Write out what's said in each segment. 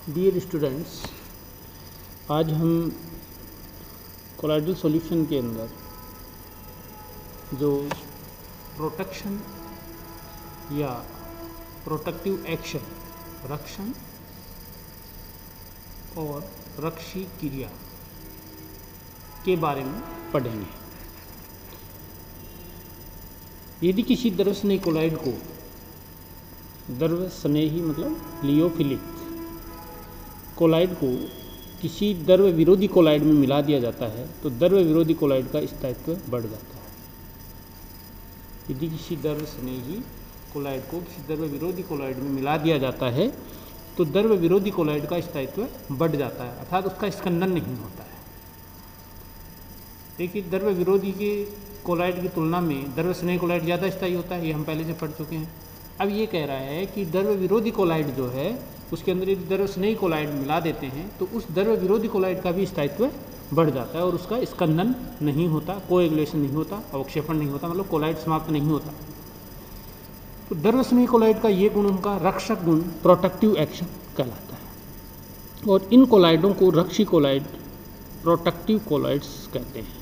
Dear students, आज हम colloidal solution के अंदर जो प्रोटेक्शन या प्रोटेक्टिव एक्शन, रक्षण और रक्षी क्रिया के बारे में पढ़ेंगे। यदि किसी द्रव स्नेही कोलाइड को द्रव स्नेही मतलब लियोफिलिक कोलाइड को किसी द्रव विरोधी कोलाइड में मिला दिया जाता है तो द्रव विरोधी कोलाइड का स्थायित्व बढ़ जाता है। यदि किसी द्रव स्नेही कोलाइड को किसी द्रव विरोधी कोलाइड में मिला दिया जाता है तो द्रव विरोधी कोलाइड का स्थायित्व बढ़ जाता है, अर्थात उसका स्कंदन नहीं होता है। देखिए, द्रव विरोधी के कोलाइड की तुलना में द्रव स्नेही कोलाइड ज़्यादा स्थायी होता है, ये हम पहले से पढ़ चुके हैं। अब ये कह रहा है कि द्रव विरोधी कोलाइड जो है उसके अंदर यदि द्रव स्नेही कोलाइड मिला देते हैं तो उस द्रव विरोधी कोलाइड का भी स्थायित्व बढ़ जाता है और उसका स्कंदन नहीं होता, कोएगुलेशन नहीं होता, अवक्षेपण नहीं होता, मतलब कोलाइड समाप्त नहीं होता। तो द्रव स्नेही कोलाइड का ये गुण उनका रक्षक गुण, प्रोटेक्टिव एक्शन कहलाता है। और इन कोलाइडों को रक्षी कोलाइड, प्रोटेक्टिव कोलाइड्स कहते हैं।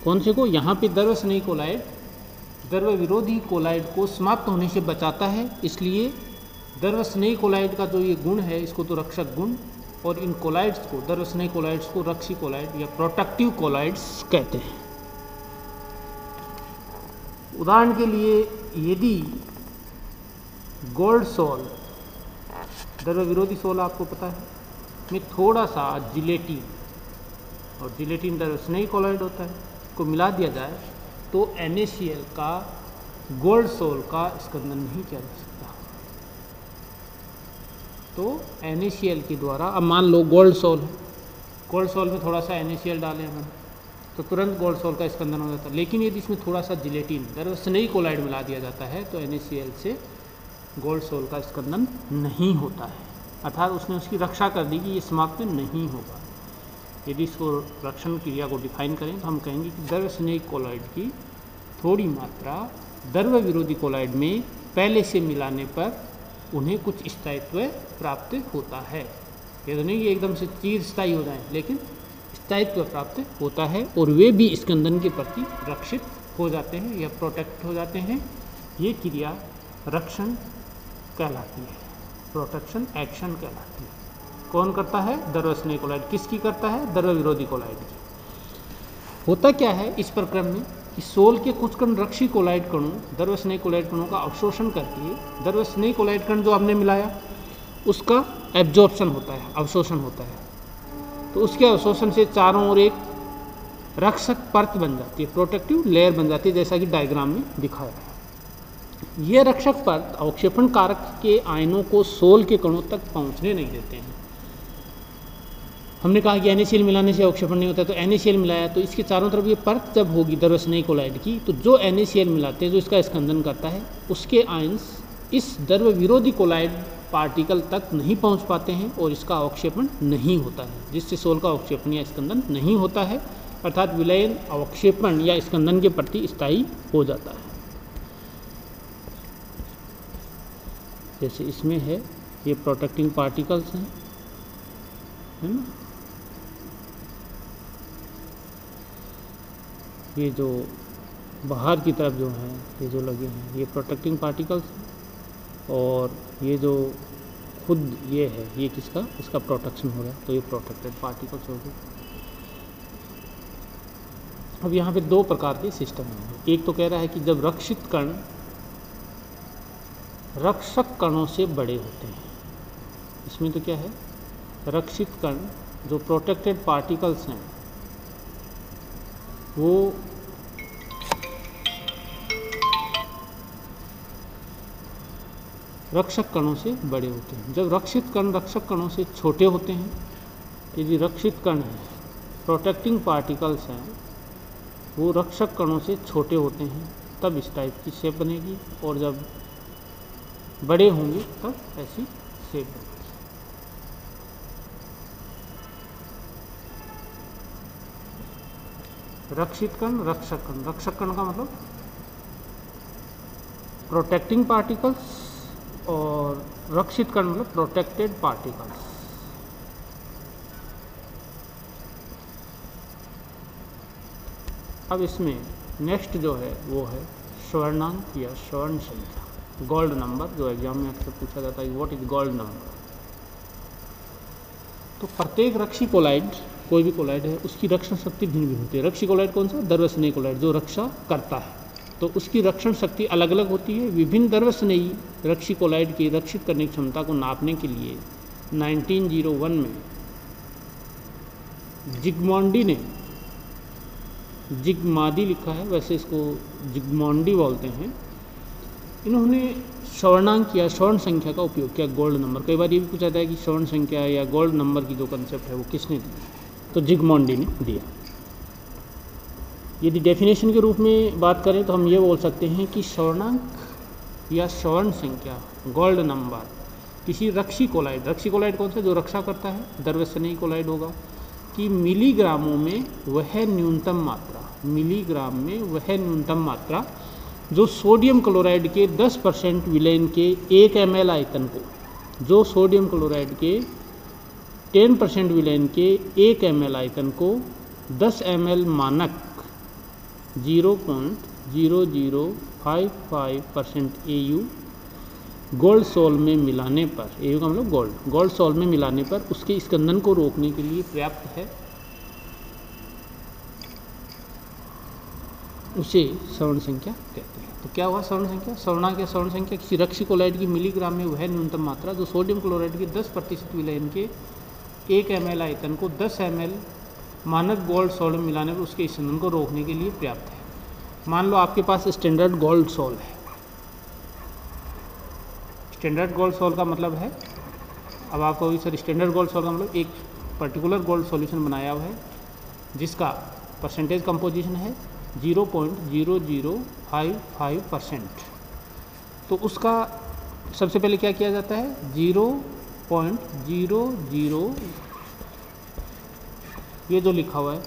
कौन से को? यहाँ पे द्रव स्नेही कोलाइड द्रव विरोधी कोलाइड को समाप्त होने से बचाता है, इसलिए द्रव स्नेही कोलाइड का जो ये गुण है इसको तो रक्षक गुण, और इन कोलाइड्स को, द्रव स्नेही कोलाइड्स को रक्षी कोलाइड या प्रोटेक्टिव कोलाइड्स कहते हैं। उदाहरण के लिए, यदि गोल्ड सोल, द्रव विरोधी सोल आपको पता है, में थोड़ा सा जिलेटिन, और जिलेटिन द्रव स्नेही कोलाइड होता है, को मिला दिया जाए तो NaCl का गोल्ड सोल का स्कंदन नहीं किया जा सकता। तो NaCl के द्वारा, अब मान लो गोल्ड सोल है, गोल्ड सोल में थोड़ा सा NaCl डालें हम तो तुरंत गोल्ड सोल का स्कंदन हो जाता है। लेकिन यदि इसमें थोड़ा सा जिलेटिन, द्रव स्नेही कोलाइड मिला दिया जाता है तो NaCl से गोल्ड सोल का स्कंदन नहीं होता है, अर्थात उसने उसकी रक्षा कर दी कि ये समाप्त नहीं होगा। यदि इसको रक्षण क्रिया को डिफाइन करें तो हम कहेंगे कि द्रव स्नेही कोलाइड की थोड़ी मात्रा द्रव विरोधी कोलाइड में पहले से मिलाने पर उन्हें कुछ स्थायित्व प्राप्त होता है। ये तो नहीं कि एकदम से चिरस्थायी हो जाए, लेकिन स्थायित्व प्राप्त होता है और वे भी स्कंदन के प्रति रक्षित हो जाते हैं या प्रोटेक्ट हो जाते हैं। ये क्रिया रक्षण कहलाती है, प्रोटेक्शन एक्शन कहलाती है। कौन करता है? द्रव स्नेही कोलाइड। किसकी करता है? द्रव विरोधी कोलाइड की। होता क्या है इस प्रक्रम में कि सोल के कुछ कण रक्षी कोलाइड कणों, द्रव स्नेही कोलाइड कणों का अवशोषण करके द्रव स्नेही कोलाइड कण जो हमने मिलाया उसका एब्जॉर्प्शन होता है, अवशोषण होता है। तो उसके अवशोषण से चारों ओर एक रक्षक परत बन जाती है, प्रोटेक्टिव लेयर बन जाती है, जैसा कि डायग्राम में दिखाया है। यह रक्षक परत अवक्षेपण कारक के आयनों को सोल के कणों तक पहुंचने नहीं देते हैं। हमने कहा कि NaCl मिलाने से अवक्षेपण नहीं होता, तो NaCl मिलाया तो इसके चारों तरफ ये परत जब होगी द्रव स्नेही कोलाइड की, तो जो NaCl मिलाते हैं, जो इसका स्कंदन करता है, उसके आयंस इस द्रव विरोधी कोलाइड पार्टिकल तक नहीं पहुंच पाते हैं और इसका अवक्षेपण नहीं होता है, जिससे सोल का अवक्षेपण या स्कंदन नहीं होता है, अर्थात विलयन अवक्षेपण या स्कंदन के प्रति स्थायी हो जाता है। जैसे इसमें है, ये प्रोटेक्टिंग पार्टिकल्स हैं, है ना। ये जो बाहर की तरफ जो हैं, ये जो लगे हैं, ये प्रोटेक्टिंग पार्टिकल्स, और ये जो खुद ये है, ये किसका? इसका प्रोटेक्शन हो रहा है, तो ये प्रोटेक्टेड पार्टिकल्स हो गए। अब यहाँ पे दो प्रकार के सिस्टम हैं। एक तो कह रहा है कि जब रक्षित कण रक्षक कणों से बड़े होते हैं, इसमें तो क्या है, रक्षित कण जो प्रोटेक्टेड पार्टिकल्स हैं वो रक्षक कणों से बड़े होते हैं। जब रक्षित कण रक्षक कणों से छोटे होते हैं, यदि रक्षित कण है, प्रोटेक्टिंग पार्टिकल्स हैं, वो रक्षक कणों से छोटे होते हैं, तब इस टाइप की शेप बनेगी, और जब बड़े होंगे तब ऐसी शेप बनेगी। रक्षित कण, रक्षक कण। रक्षक कण का मतलब प्रोटेक्टिंग पार्टिकल्स और रक्षित कण मतलब प्रोटेक्टेड पार्टिकल्स। अब इसमें नेक्स्ट जो है वो है स्वर्णांक या स्वर्ण संख्या, गोल्ड नंबर, जो एग्जाम में अक्सर पूछा जाता है व्हाट इज गोल्ड नंबर। तो प्रत्येक रक्षी कोलाइड, कोई भी कोलाइड है, उसकी रक्षण शक्ति भिन्न भिन्न होती है। रक्षी कोलाइड कौन सा? द्रव्यस्नेही कोलाइड, जो रक्षा करता है, तो उसकी रक्षण शक्ति अलग अलग होती है। विभिन्न द्रव्यस्नेही रक्षी कोलाइड की रक्षित करने की क्षमता को नापने के लिए 1901 में जिग्मॉन्डी ने, जिग्मादी लिखा है, वैसे इसको जिग्मॉन्डी बोलते हैं, इन्होंने स्वर्णांक या स्वर्ण संख्या का उपयोग किया, गोल्ड नंबर। कई बार ये भी पूछा जाता है कि स्वर्ण संख्या या गोल्ड नंबर की जो कंसेप्ट है वो किसने दी? तो जिग्मॉन्डी ने दिया। यदि डेफिनेशन के रूप में बात करें तो हम ये बोल सकते हैं कि स्वर्णांक या स्वर्ण संख्या, गोल्ड नंबर, किसी रक्षी कोलाइड, रक्षी कोलाइड कौन सा? जो रक्षा करता है, द्रव्यस्नेही कोलाइड होगा, कि मिलीग्रामों में वह न्यूनतम मात्रा, मिलीग्राम में वह न्यूनतम मात्रा जो सोडियम क्लोराइड के 10% विलयन के 1 ml आयतन को, जो सोडियम क्लोराइड के 10% विलयन के 1 ml आयतन को 10 ml मानक 0.0055% AU गोल्ड सोल में मिलाने पर, AU का मतलब गोल्ड सोल में मिलाने पर उसके स्कंदन को रोकने के लिए पर्याप्त है, उसे स्वर्ण संख्या कहते हैं। तो क्या हुआ स्वर्ण संख्या? स्वर्णांक या स्वर्ण संख्या किसी रक्षी कोलाइड की मिलीग्राम में वह न्यूनतम मात्रा जो सोडियम क्लोराइड के 10% विलयन के 1 ml आयतन को 10 ml मानक गोल्ड सोल में मिलाने पर उसके स्कंदन को रोकने के लिए पर्याप्त है। मान लो आपके पास स्टैंडर्ड गोल्ड सोल है। स्टैंडर्ड गोल्ड सोल का मतलब है, अब आपको सर स्टैंडर्ड गोल्ड सोल का मतलब एक पर्टिकुलर गोल्ड सॉल्यूशन बनाया हुआ है जिसका परसेंटेज कंपोजिशन है 0.0055%। तो उसका सबसे पहले क्या किया जाता है? 0.00, ये जो लिखा हुआ है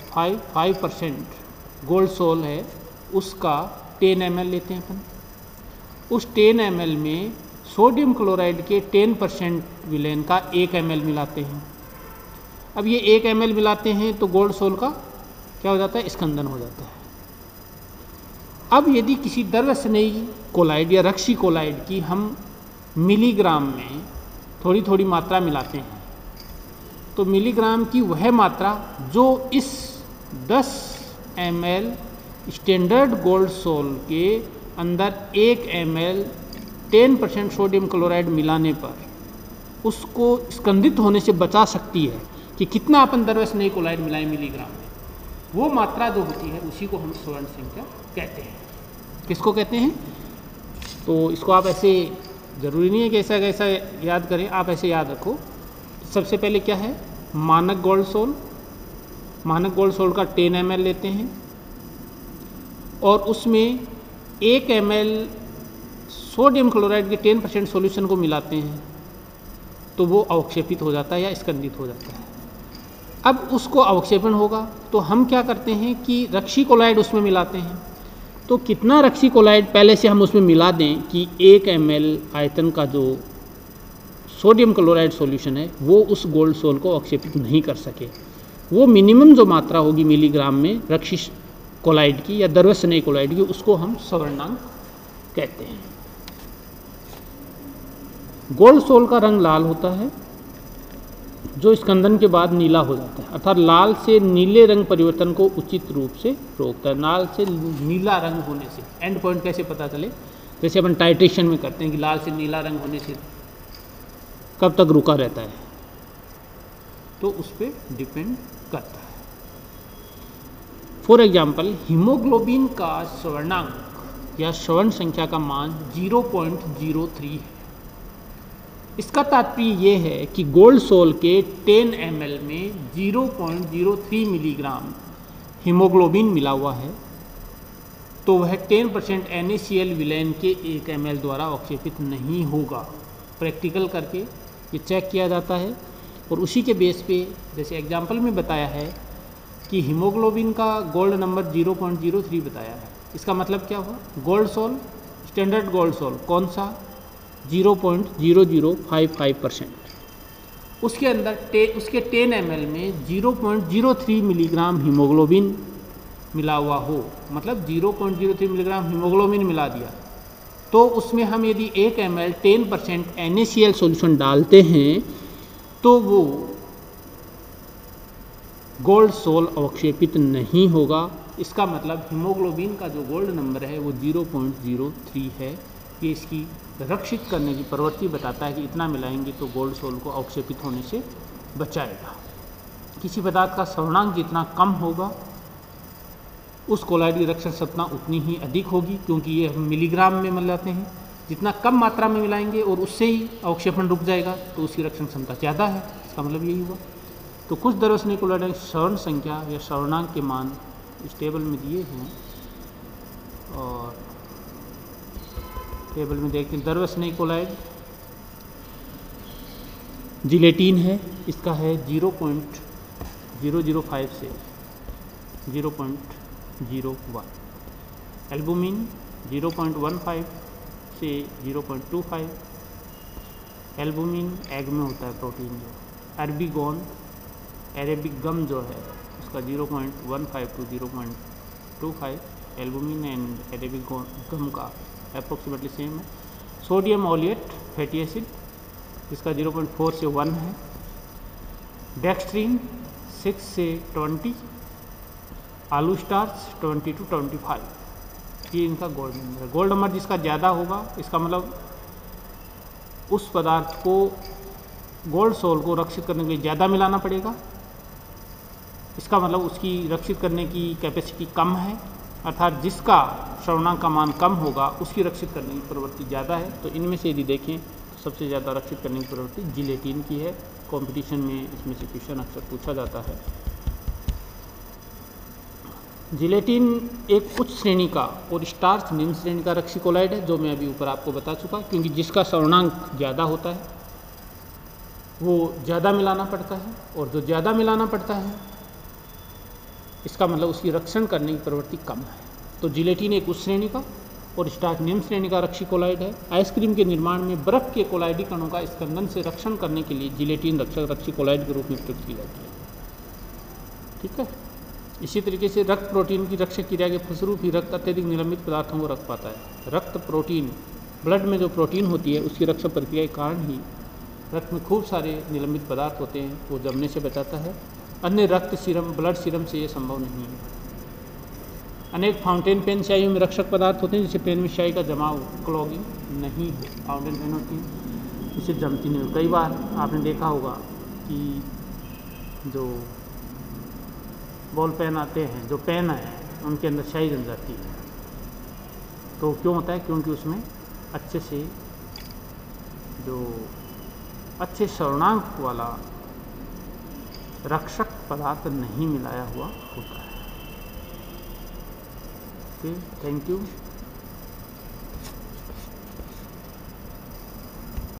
5% गोल्ड सोल है, उसका 10 ml लेते हैं अपन। उस 10 ml में सोडियम क्लोराइड के 10% विलयन का 1 ml मिलाते हैं। अब ये 1 ml मिलाते हैं तो गोल्ड सोल का क्या हो जाता है? स्कंदन हो जाता है। अब यदि किसी द्रव्यस्नेही कोलाइड या रक्षी कोलाइड की हम मिलीग्राम में थोड़ी थोड़ी मात्रा मिलाते हैं, तो मिलीग्राम की वह मात्रा जो इस 10 ml स्टैंडर्ड गोल्ड सोल के अंदर 1 ml 10% सोडियम क्लोराइड मिलाने पर उसको स्कंदित होने से बचा सकती है कि कितना अपन द्रव्यस्नेही कोलाइड मिलाएं मिलीग्राम में, वो मात्रा जो होती है उसी को हम स्वर्ण संख्या कहते हैं। किसको कहते हैं? तो इसको आप ऐसे, ज़रूरी नहीं है कि ऐसा कैसा याद करें, आप ऐसे याद रखो। सबसे पहले क्या है? मानक गोल्ड सोल, मानक गोल्ड सोल का 10 ml लेते हैं और उसमें 1 ml सोडियम क्लोराइड के 10% सॉल्यूशन को मिलाते हैं, तो वो अवक्षेपित हो जाता है या स्कंदित हो जाता है। अब उसको अवक्षेपण होगा तो हम क्या करते हैं कि रक्षी कोलाइड उसमें मिलाते हैं। तो कितना रक्षी कोलाइड पहले से हम उसमें मिला दें कि 1 ml आयतन का जो सोडियम क्लोराइड सॉल्यूशन है वो उस गोल्ड सोल को अवक्षेपित नहीं कर सके। वो मिनिमम जो मात्रा होगी मिलीग्राम में रक्षी कोलाइड की या द्रव्यस्नेही कोलाइड की, उसको हम स्वर्णांक कहते हैं। गोल्ड सोल का रंग लाल होता है जो स्कंदन के बाद नीला हो जाता है, अर्थात लाल से नीले रंग परिवर्तन को उचित रूप से रोकता है। लाल से नीला रंग होने से एंड पॉइंट कैसे पता चले? जैसे अपन टाइट्रेशन में करते हैं कि लाल से नीला रंग होने से कब तक रुका रहता है, तो उस पर डिपेंड करता है। फॉर एग्जाम्पल, हीमोग्लोबिन का स्वर्णांक या स्वर्ण संख्या का मान 0.03 है। इसका तात्पर्य ये है कि गोल्ड सोल के 10 ml में 0.03 मिलीग्राम हीमोग्लोबिन मिला हुआ है, तो वह 10% NaCl विलयन के 1 ml द्वारा अवक्षेपित नहीं होगा। प्रैक्टिकल करके ये चेक किया जाता है और उसी के बेस पे, जैसे एग्जाम्पल में बताया है कि हीमोग्लोबिन का गोल्ड नंबर 0.03 बताया है। इसका मतलब क्या हुआ? Gold sol, standard gold sol कौन सा? 0.0055%। उसके अंदर उसके 10 ml में 0.03 मिलीग्राम हीमोग्लोबिन मिला हुआ हो, मतलब 0.03 मिलीग्राम हीमोग्लोबिन मिला दिया, तो उसमें हम यदि 1 ml 10% NaCl सॉल्यूशन डालते हैं तो वो गोल्ड सोल अवक्षेपित नहीं होगा। इसका मतलब हीमोग्लोबिन का जो गोल्ड नंबर है वो 0.03 है। ये इसकी रक्षित करने की प्रवृत्ति बताता है कि इतना मिलाएंगे तो गोल्ड सोल को अवक्षेपित होने से बचाएगा। किसी पदार्थ का स्वर्णांक जितना कम होगा उस कोलाइड की रक्षण क्षमता उतनी ही अधिक होगी, क्योंकि ये हम मिलीग्राम में मिलाते हैं। जितना कम मात्रा में मिलाएंगे और उससे ही अवक्षेपण रुक जाएगा तो उसकी रक्षण क्षमता ज़्यादा है। इसका मतलब यही हुआ। तो कुछ द्रव्यस्नेही कोलाइड स्वर्ण संख्या या स्वर्णांक के मान इस टेबल में दिए हैं, और टेबल में देखते हैं। द्रव्यस्नेही कोलाइड जिलेटिन है, इसका है 0.005 से 0.01। एल्बुमिन 0.15 से 0.25। एल्बुमिन एग में होता है प्रोटीन जो। अरेबिक गम जो है उसका 0.15 to 0.25। एल्बुमिन एंड अरेबिक गम का अप्रोक्सीमेटली सेम है। सोडियम ऑलिएट फैटी एसिड जिसका 0.4 से 1 है। डेक्स्ट्रीन 6 से 20। आलू स्टार्च 20 to 25। ये इनका गोल्ड नंबर है। गोल्ड नंबर जिसका ज़्यादा होगा इसका मतलब उस पदार्थ को गोल्ड सोल को रक्षित करने के लिए ज़्यादा मिलाना पड़ेगा। इसका मतलब उसकी रक्षित करने की कैपेसिटी कम है, अर्थात जिसका स्वर्णांक का मान कम होगा उसकी रक्षित करने की प्रवृत्ति ज़्यादा है। तो इनमें से यदि देखें तो सबसे ज़्यादा रक्षित करने की प्रवृत्ति जिलेटिन की है। कंपटीशन में इसमें से क्वेश्चन अक्सर पूछा जाता है। जिलेटिन एक उच्च श्रेणी का और स्टार्च निम्न श्रेणी का रक्षी कोलाइड है, जो मैं अभी ऊपर आपको बता चुका, क्योंकि जिसका स्वर्णांक ज़्यादा होता है वो ज़्यादा मिलाना पड़ता है, और जो ज़्यादा मिलाना पड़ता है इसका मतलब उसकी रक्षण करने की प्रवृत्ति कम है। तो जिलेटिन एक उच्च श्रेणी का और स्टार्च निम्न श्रेणी का रक्षी कोलाइड है। आइसक्रीम के निर्माण में बर्फ के कोलाइडी कणों का स्कंदन से रक्षण करने के लिए जिलेटिन रक्षी कोलाइड के रूप में प्रयुक्त की जाती है। ठीक है। इसी तरीके से रक्त प्रोटीन की रक्षक क्रिया के फलस्वरूप ही रक्त अत्यधिक निलंबित पदार्थों को रख पाता है। रक्त प्रोटीन, ब्लड में जो प्रोटीन होती है उसकी रक्षक प्रक्रिया के कारण ही रक्त में खूब सारे निलंबित पदार्थ होते हैं, वो जमने से बचाता है। अन्य रक्त सीरम, ब्लड सीरम से ये संभव नहीं है। अनेक फाउंटेन पेन स्याहियों में रक्षक पदार्थ होते हैं, जिससे पेन में स्याही का जमाव, क्लॉगिंग नहीं हो। फाउंटेन पेन होती है इससे जमती नहीं हो। कई बार आपने देखा होगा कि जो बॉल पेन आते हैं, जो पेन है उनके अंदर स्याही जम जाती है। तो क्यों होता है? क्योंकि उसमें अच्छे से जो अच्छे स्वर्णांक वाला रक्षक पदार्थ नहीं मिलाया हुआ होता है। Okay, thank you.